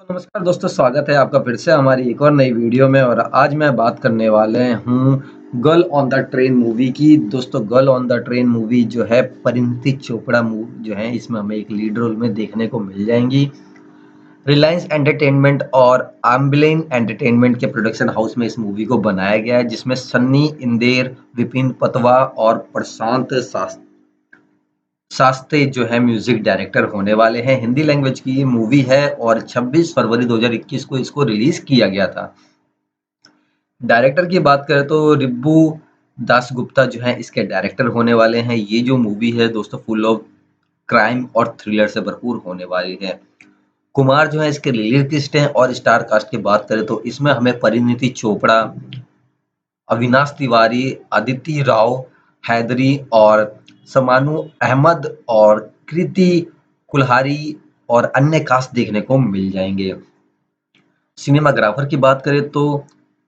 नमस्कार दोस्तों, स्वागत है आपका फिर से हमारी एक और नई वीडियो में। और आज मैं बात करने वाले हूँ girl on the train movie की। दोस्तों, girl on the train movie जो है परिणीति चोपड़ा मूवी जो है, इसमें हमें एक लीड रोल में देखने को मिल जाएंगी। रिलायंस एंटरटेनमेंट और आम्बलाइन एंटरटेनमेंट के प्रोडक्शन हाउस में इस मूवी को बनाया गया है, जिसमें सन्नी इंदेर, विपिन पतवा और प्रशांत शास्त्री जो है म्यूजिक डायरेक्टर होने वाले हैं। हिंदी लैंग्वेज की ये मूवी है और 26 फरवरी 2021 को इसको रिलीज किया गया था। डायरेक्टर की बात करें तो रिब्बू दासगुप्ता जो है इसके डायरेक्टर होने वाले हैं। ये जो मूवी है दोस्तों, फुल ऑफ क्राइम और थ्रिलर से भरपूर होने वाली है। कुमार जो है इसके लिरिकिस्ट हैं। और स्टार कास्ट की बात करें तो इसमें हमें परिणीति चोपड़ा, अविनाश तिवारी, अदिति राव हैदरी और समानू अहमद और कृति कुल्हारी और अन्य कास्ट देखने को मिल जाएंगे। सिनेमाग्राफर की बात करें तो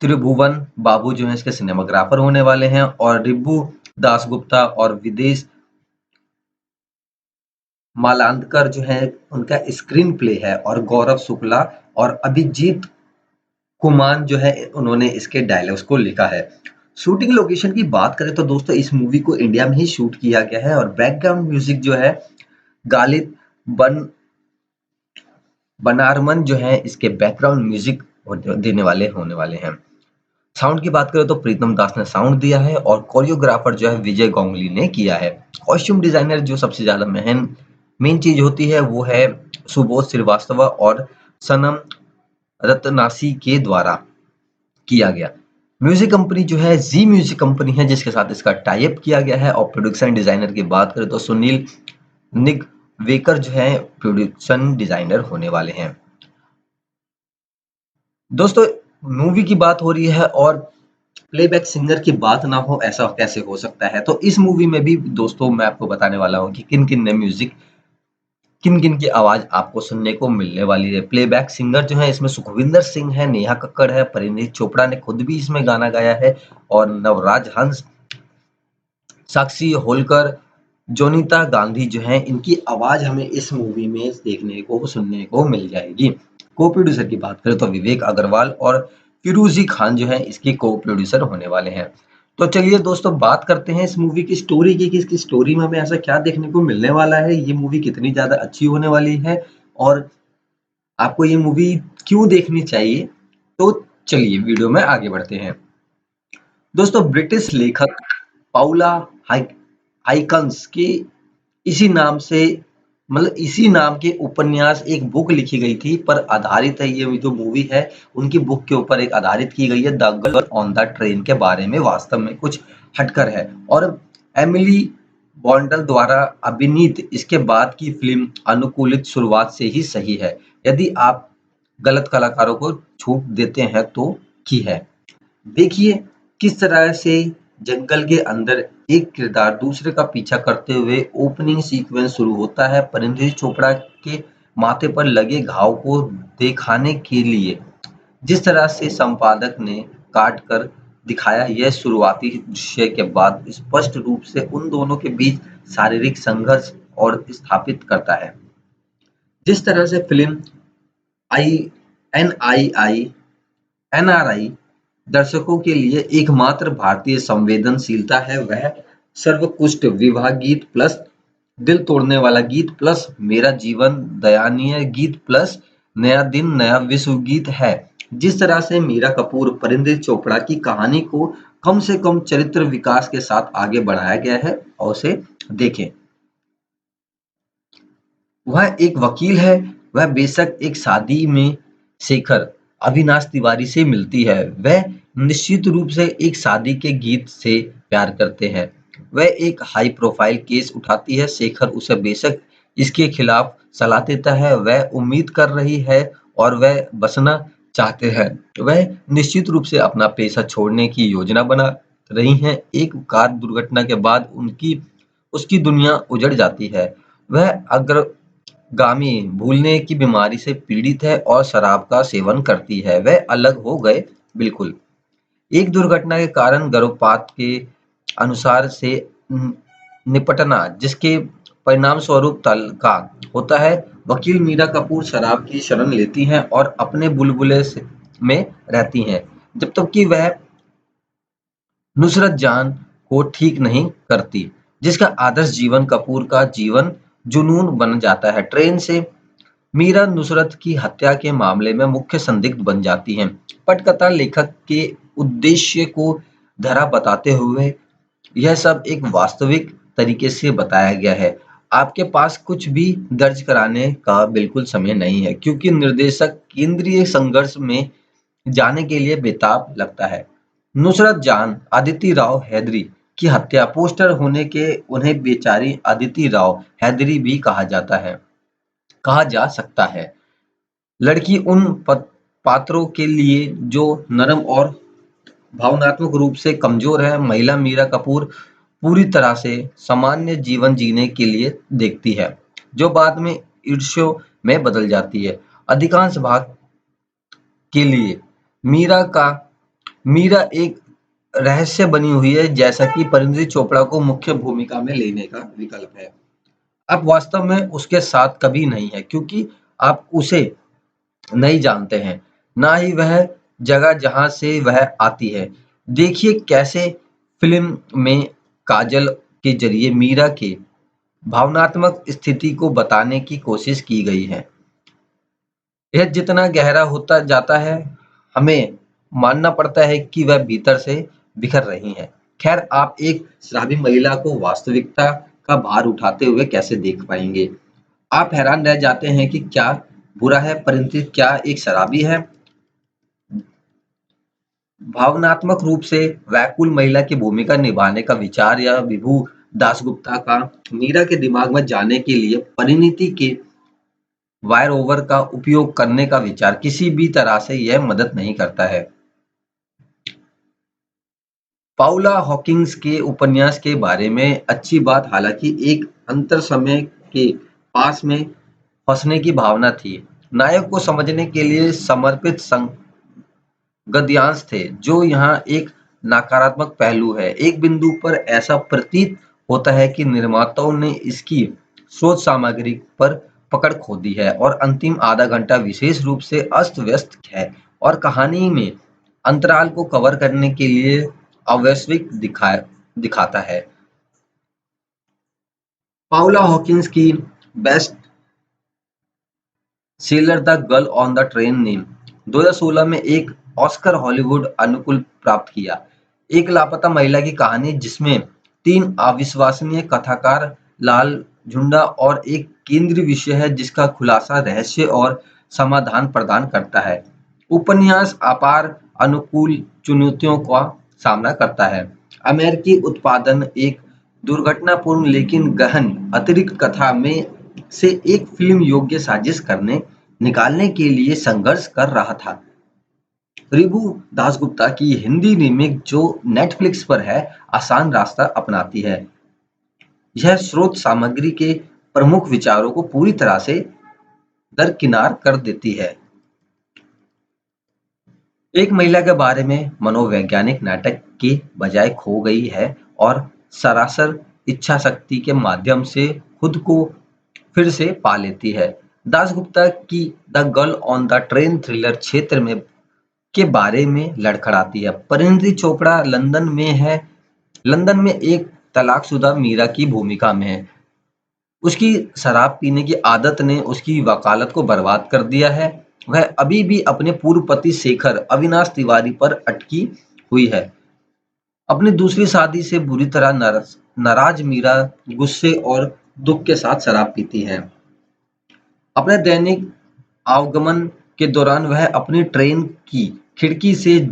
त्रिभुवन बाबू जो है इसके सिनेमाग्राफर होने वाले हैं। और रिब्बू दासगुप्ता और विदेश मालांधकर जो है उनका स्क्रीन प्ले है। और गौरव शुक्ला और अभिजीत कुमान जो है उन्होंने इसके डायलॉग्स को लिखा है। शूटिंग लोकेशन की बात करें तो दोस्तों, इस मूवी को इंडिया में ही शूट किया गया है। और बैकग्राउंड म्यूजिक जो है गालिब बन बनारमन जो है इसके बैकग्राउंड म्यूजिक देने वाले होने वाले हैं। साउंड की बात करें तो प्रीतम दास ने साउंड दिया है और कोरियोग्राफर जो है विजय गोंगली ने किया है। कॉस्ट्यूम डिजाइनर जो सबसे ज्यादा मेन चीज होती है वो है सुबोध श्रीवास्तव और सनम रत्नासी के द्वारा किया गया। म्यूजिक कंपनी जो है जी म्यूजिक कंपनी है, जिसके साथ इसका टाई अप किया गया है। और प्रोडक्शन डिजाइनर की बात करें तो सुनील निगवेकर जो है प्रोडक्शन डिजाइनर होने वाले हैं। दोस्तों, मूवी की बात हो रही है और प्लेबैक सिंगर की बात ना हो, ऐसा कैसे हो सकता है। तो इस मूवी में भी दोस्तों मैं आपको बताने वाला हूँ कि किन किन ने म्यूजिक, किन किन की आवाज आपको सुनने को मिलने वाली है। प्लेबैक सिंगर जो है इसमें सुखविंदर सिंह है, नेहा कक्कड़ है, परिणीति चोपड़ा ने खुद भी इसमें गाना गाया है और नवराज हंस, साक्षी होलकर, जोनीता गांधी जो है इनकी आवाज हमें इस मूवी में देखने को सुनने को मिल जाएगी। को प्रोड्यूसर की बात करें तो विवेक अग्रवाल और फिरोजी खान जो है इसके को प्रोड्यूसर होने वाले हैं। तो चलिए दोस्तों, बात करते हैं इस मूवी की स्टोरी की कि इसकी स्टोरी में हमें ऐसा क्या देखने को मिलने वाला है, ये मूवी कितनी ज्यादा अच्छी होने वाली है और आपको ये मूवी क्यों देखनी चाहिए। तो चलिए वीडियो में आगे बढ़ते हैं। दोस्तों, ब्रिटिश लेखक पाउला हाइकन्स की इसी नाम से, मतलब इसी नाम के उपन्यास एक बुक लिखी गई थी पर आधारित है। ये जो मूवी है उनकी बुक के ऊपर एक आधारित की गई है, the girl on the train के बारे में वास्तव में कुछ हटकर है। और एमिली बॉन्डल द्वारा अभिनीत इसके बाद की फिल्म अनुकूलित शुरुआत से ही सही है, यदि आप गलत कलाकारों को छूट देते हैं तो की है। देखिए किस तरह से जंगल के अंदर एक किरदार दूसरे का पीछा करते हुए ओपनिंग सीक्वेंस शुरू होता है। परिणीति चोपड़ा के माथे पर लगे घाव को दिखाने के लिए जिस तरह से संपादक ने काट कर दिखाया, यह शुरुआती दृश्य के बाद स्पष्ट रूप से उन दोनों के बीच शारीरिक संघर्ष और स्थापित करता है। जिस तरह से फिल्म आई आई एनआरआई दर्शकों के लिए एकमात्र भारतीय संवेदनशीलता है, वह सर्वोत्कृष्ट विवाह गीत प्लस दिल तोड़ने वाला गीत प्लस मेरा जीवन दयनीय गीत प्लस नया दिन नया विश्व गीत है। जिस तरह से मीरा कपूर परिणीति चोपड़ा की कहानी को कम से कम चरित्र विकास के साथ आगे बढ़ाया गया है, और उसे देखें। वह एक वकील है, वह बेशक एक शादी में शेखर अविनाश तिवारी से मिलती है, वह निश्चित रूप से एक शादी के गीत से प्यार करते हैं। वह एक हाई प्रोफाइल केस उठाती है, शेखर उसे बेशक इसके खिलाफ सलाह देता है, वह उम्मीद कर रही है और वह बचना चाहते हैं। वह निश्चित रूप से अपना पेशा छोड़ने की योजना बना रही हैं। एक कार दुर्घटना के बाद उसकी दुनिया उजड़ जाती है। वह अग्र गामी भूलने की बीमारी से पीड़ित है और शराब का सेवन करती है। वह अलग हो गए बिल्कुल। एक दुर्घटना के कारण गर्भपात के अनुसार से निपटना, जिसके परिणाम स्वरूप तल्खा होता है। वकील मीरा कपूर शराब की शरण लेती हैं और अपने बुलबुले में रहती हैं, जब तक कि वह नुसरत जान को ठीक नहीं करती, जिसका आदर्श जीवन कपूर का जीवन जुनून बन जाता है। ट्रेन से मीरा नुसरत की हत्या के मामले में मुख्य संदिग्ध बन जाती हैं। पटकथा लेखक के उद्देश्य को धरा बताते हुए यह सब एक वास्तविक तरीके से बताया गया है। आपके पास कुछ भी दर्ज कराने का बिल्कुल समय नहीं है, क्योंकि निर्देशक केंद्रीय संघर्ष में जाने के लिए बेताब लगता है। नुसरत जान अदिति राव हैदरी की हत्या पोस्टर होने के उन्हें बेचारी अदिति राव हैदरी भी कहा जा सकता है। लड़की उन पात्रों के लिए जो नरम और भावनात्मक रूप से कमजोर है, महिला मीरा कपूर पूरी तरह से सामान्य जीवन जीने के लिए देखती है, जो बाद में ईर्ष्या में बदल जाती है। अधिकांश भाग के लिए मीरा का मीरा एक रहस्य बनी हुई है, जैसा कि परिणीति चोपड़ा को मुख्य भूमिका में लेने का विकल्प है। आप वास्तव में उसके साथ कभी नहीं है, क्योंकि आप उसे नहीं जानते हैं, ना ही वह जगह जहां से वह आती है। देखिए कैसे फिल्म में काजल के जरिए मीरा के भावनात्मक स्थिति को बताने की कोशिश की गई है। यह जितना गहरा होता जाता है, हमें मानना पड़ता है कि वह भीतर से बिखर रही हैं। खैर, आप एक शराबी महिला को वास्तविकता का भार उठाते हुए कैसे देख पाएंगे? आप हैरान रह जाते हैं कि क्या बुरा है, परंतु क्या एक शराबी है? भावनात्मक रूप से व्याकुल महिला की भूमिका निभाने का विचार या विभू दासगुप्ता का मीरा के दिमाग में जाने के लिए परिणीति के वायर ओवर का उपयोग करने का विचार किसी भी तरह से यह मदद नहीं करता है। पाउला हॉकिंस के उपन्यास के बारे में अच्छी बात हालांकि एक अंतर समय के पास में फंसने की भावना थी। नायक को समझने के लिए समर्पित गद्यांश थे, जो यहाँ एक नकारात्मक पहलू है। एक बिंदु पर ऐसा प्रतीत होता है कि निर्माताओं ने इसकी स्रोत सामग्री पर पकड़ खो दी है और अंतिम आधा घंटा विशेष रूप से अस्त-व्यस्त है और कहानी में अंतराल को कवर करने के लिए अवैश्विक दिखाता है। पाउला हॉकिंस की best seller the girl on the train ने 2016 में एक ऑस्कर हॉलीवुड अनुकूल प्राप्त किया। एक लापता महिला की कहानी जिसमें 3 अविश्वसनीय कथाकार, लाल झुंडा और एक केंद्रीय विषय है जिसका खुलासा रहस्य और समाधान प्रदान करता है। उपन्यास अपार अनुकूल चुनौतियों का सामना करता है। अमेरिकी उत्पादन एक दुर्घटनापूर्ण लेकिन गहन अतिरिक्त कथा में से एक फिल्म योग्य साजिश करने निकालने के लिए संघर्ष कर रहा था। रिबू दासगुप्ता की हिंदी रीमेक जो नेटफ्लिक्स पर है, आसान रास्ता अपनाती है। यह स्रोत सामग्री के प्रमुख विचारों को पूरी तरह से दरकिनार कर देती है। एक महिला के बारे में मनोवैज्ञानिक नाटक के बजाय खो गई है और सरासर इच्छा शक्ति के माध्यम से खुद को फिर से पा लेती है। दासगुप्ता की the girl on the train thriller क्षेत्र में के बारे में लड़खड़ाती है। परिणीति चोपड़ा लंदन में एक तलाकशुदा मीरा की भूमिका में है। उसकी शराब पीने की आदत ने उसकी वकालत को बर्बाद कर दिया है। वह अभी भी अपने पूर्व पति शेखर अविनाश तिवारी पर अटकी हुई है। अपनी दूसरी शादी से बुरी तरह नाराज मीरा गुस्से और दुख के साथ शराब पीती है। अपने दैनिक आवागमन के दौरान वह अपनी ट्रेन की खिड़की से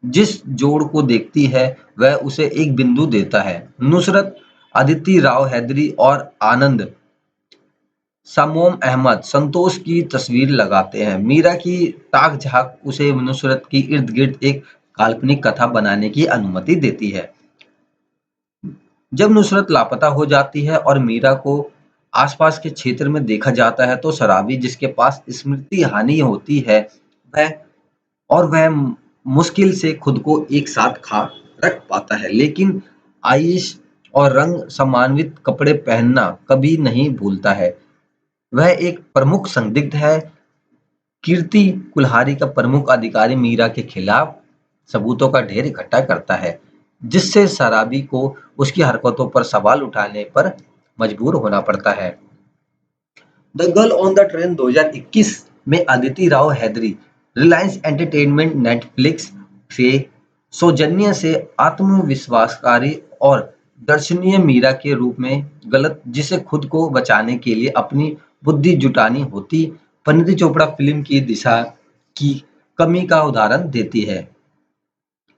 जिस जोड़ को देखती है, वह उसे एक बिंदु देता है। नुसरत, अदिति राव हैदरी और आनंद शम्मोम अहमद संतोष की तस्वीर लगाते हैं। मीरा की ताक-झांक उसे नुसरत की इर्द-गिर्द एक काल्पनिक कथा बनाने की अनुमति देती है। जब नुसरत लापता हो जाती है और मीरा को आसपास के क्षेत्र में देखा जाता है, तो शराबी जिसके पास स्मृति हानि होती है, वह मुश्किल से खुद को एक साथ रख पाता है। लेकिन आइश और रंग समन्वित कपड़े पहनना कभी नहीं भूलता है। वह एक प्रमुख संदिग्ध है। कीर्ति कुल्हाड़ी का प्रमुख अधिकारी मीरा के खिलाफ सबूतों का ढेर इकट्ठा करता है, जिससे शराबी को उसकी हरकतों पर सवाल उठाने पर मजबूर होना पड़ता है। The girl on the train 2021 में अदिति राव हैदरी रिलायंस एंटरटेनमेंट नेटफ्लिक्स से सौजन्य से आत्मविश्वासकारी और दर्शनीय मीरा के रूप में गलत जिसे खुद को बचाने के लिए अपनी बुद्धि जुटानी होती परिणीति चोपड़ा फिल्म की दिशा की कमी का उदाहरण देती है।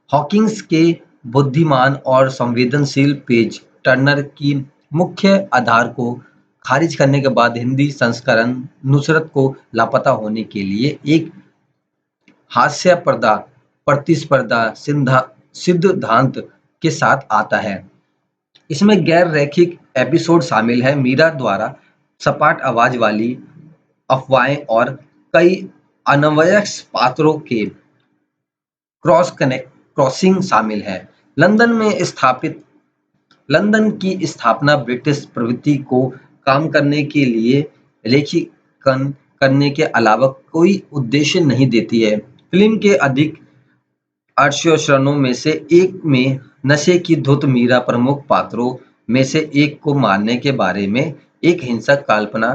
हॉकिंस के बुद्धिमान और संवेदनशील पेज टर्नर की मुख्य आधार को खारिज करने के बाद हिंदी संस्करण नुसरत को लापता होने के लिए एक हास्यास्पद प्रतिस्पर्धा सिद्धांत के साथ आता है। इसमें गैर रैखिक एपिसोड शामिल है, मीरा द्वारा सपाट आवाज वाली अफवाहें और कई अनवयस्क पात्रों के क्रॉसिंग शामिल है। लंदन में स्थापित लंदन की स्थापना ब्रिटिश प्रवृत्ति को काम करने के लिए लेखिकन करने के अलावा कोई उद्देश्य नहीं देती है। फिल्म के अधिक आकर्षणों में से एक में नशे की धुत मीरा प्रमुख पात्रों में से एक को मारने के बारे में एक हिंसक कल्पना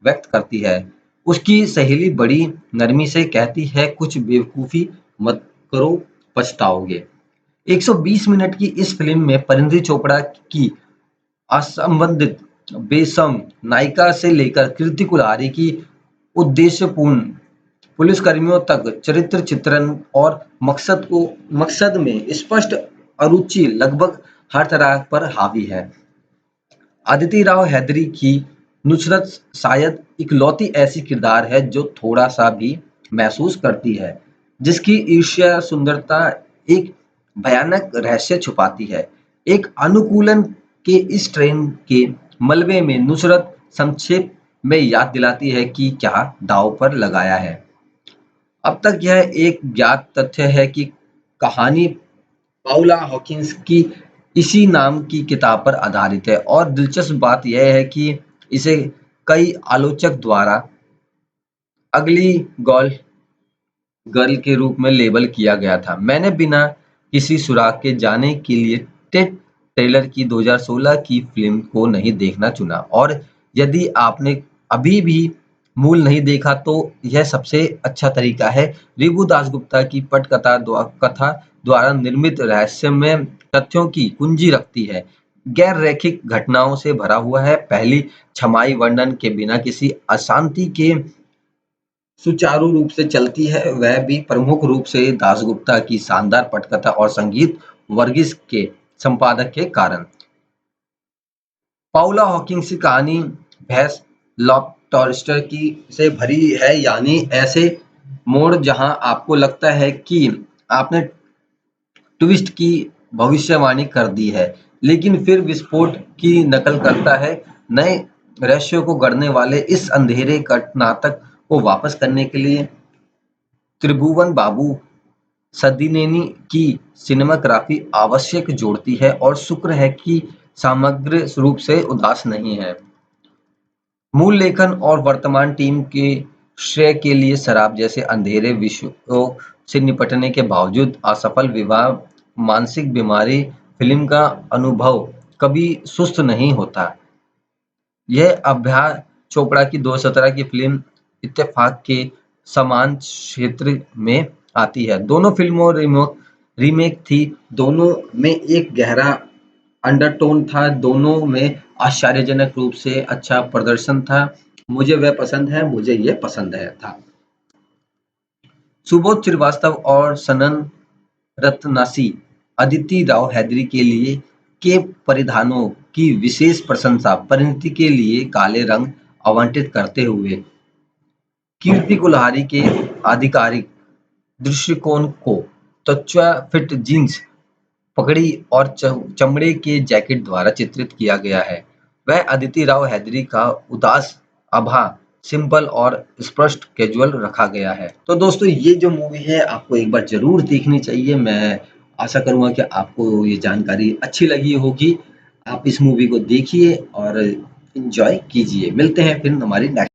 व्यक्त करती है। उसकी सहेली बड़ी नरमी से कहती है, कुछ बेवकूफ़ी मत करो, पछताओगे। 120 मिनट की इस फिल्म में परिणीति चोपड़ा की असंबंधित बेसम नायिका से लेकर कीर्ति कुल्हाड़ी की उद्देश्यपूर्ण पुलिसकर्मियों तक चरित्र चित्रण और मकसद में स्पष्ट अरुचि लगभग हर तरह पर हावी है। अदिति राव हैदरी की नुसरत शायद इकलौती ऐसी किरदार है जो थोड़ा सा भी महसूस करती है, जिसकी ईर्ष्या सुंदरता एक भयानक रहस्य छुपाती है। एक अनुकूलन के इस ट्रेन के मलबे में नुसरत संक्षेप में याद दिलाती है कि क्या दांव पर लगाया है। अब तक यह एक ज्ञात तथ्य है कि कहानी पाउला हॉकिंस की इसी नाम की किताब पर आधारित है और दिलचस्प बात यह है कि इसे कई आलोचक द्वारा अगली गर्ल के रूप में लेबल किया गया था। मैंने बिना किसी सुराग के जाने के लिए टेड टेलर की 2016 की फिल्म को नहीं देखना चुना, और यदि आपने अभी भी मूल नहीं देखा तो यह सबसे अच्छा तरीका है। रिबू दासगुप्ता की पटकथा कथा द्वारा निर्मित रहस्यमय तथ्यों की कुंजी रखती है, गैर रैखिक घटनाओं से भरा हुआ है। पहली छमाही वर्णन के बिना किसी अशांति के सुचारू रूप से चलती है, वह भी प्रमुख रूप से दासगुप्ता की शानदार पटकथा और संगीत वर्गीस के संपादक के कारण। पाउला हॉकिंस की कहानी भैंस लॉब टॉयस्टर की से भरी है, यानी ऐसे मोड़ जहां आपको लगता है कि आपने ट्विस्ट की भविष्यवाणी कर दी है, लेकिन फिर विस्फोट की नकल करता है। नए रहस्यों को गढ़ने वाले इस अंधेरे नाटक को वापस करने के लिए त्रिभुवन बाबू सदीनेनी की सिनेमाग्राफी आवश्यक जोड़ती है, और शुक्र है कि समग्र रूप से उदास नहीं है। मूल लेखन और वर्तमान टीम के श्रेय के लिए शराब जैसे अंधेरे विषयों से निपटने के बावजूद असफल विवाह, मानसिक बीमारी, फिल्म का अनुभव कभी सुस्त नहीं होता। यह अभ्यास चोपड़ा की 2017 की फिल्म इत्तेफाक के समान क्षेत्र में आती है। दोनों फिल्मों रीमेक थी, दोनों में एक गहरा अंडरटोन था, दोनों में आश्चर्यजनक रूप से अच्छा प्रदर्शन था। मुझे वह पसंद है, मुझे ये पसंद है था। सुबोध श्रीवास्तव और सनन रत्नासी अदिति राव हैदरी के लिए के परिधानों की विशेष प्रशंसा परिणीति के लिए काले रंग आवंटित करते हुए कीर्ति कुल्हाड़ी के आधिकारिक दृष्टिकोण को त्वचा फिट जीन्स पगड़ी और चमड़े के जैकेट द्वारा चित्रित किया गया है। वह अदिति राव हैदरी का उदास आभा सिंपल और स्पष्ट कैजुअल रखा गया है। तो दोस्तों, ये जो मूवी है आपको एक बार जरूर देखनी चाहिए। मैं आशा करूंगा कि आपको ये जानकारी अच्छी लगी होगी। आप इस मूवी को देखिए और एंजॉय कीजिए। मिलते हैं फिर हमारी नेक्स्ट